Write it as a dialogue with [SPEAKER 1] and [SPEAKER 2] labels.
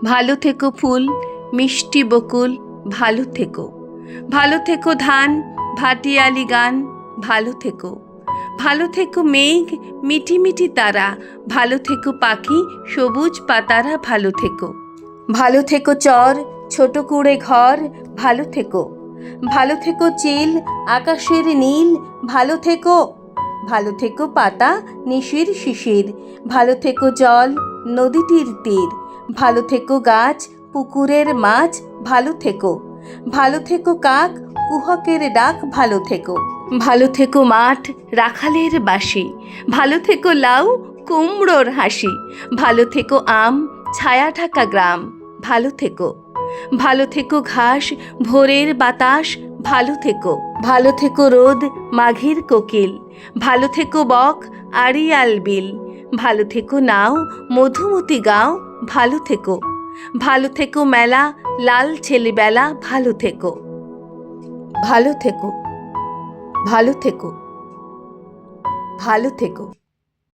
[SPEAKER 1] ভালো থেকো ফুল মিষ্টি বকুল, ভালো থেকো। ভালো থেকো ধান ভাটিয়ালি গান, ভালো থেকো। ভালো থেকো মেঘ মিটি মিটি তারা, ভালো থেকো পাখি সবুজ পাতারা, ভালো থেকো। ভালো থেকো চর ছোট কুঁড়ে ঘর, ভালো থেকো। ভালো থেকো চিল আকাশের নীল, ভালো থেকো। ভালো থেকো পাতা নিশির শিশির, ভালো থেকো জল নদীটির তীর, ভালো থেকো গাছ পুকুরের মাছ, ভালো থেকো। ভালো থেকো কাক কুহকের ডাক, ভালো থেকো। ভালো থেকো মাঠ রাখালের বাঁশি, ভালো থেকো লাউ কুমড়োর হাসি, ভালো থেকো আম ছায়া ঢাকা গ্রাম, ভালো থেকো। ভালো থেকো ঘাস ভোরের বাতাস, ভালো থেকো। ভালো থেকো রোদ মাঘের কোকিল, ভালো থেকো বক আড়িয়াল বিল, ভালো থেকো নাও মধুমতি গাও, ভালো থেকো। ভালো থেকো মেলা লাল ছেলেবেলা, ভালো থেকো। ভালো থেকো, ভালো থেকো, ভালো থেকো।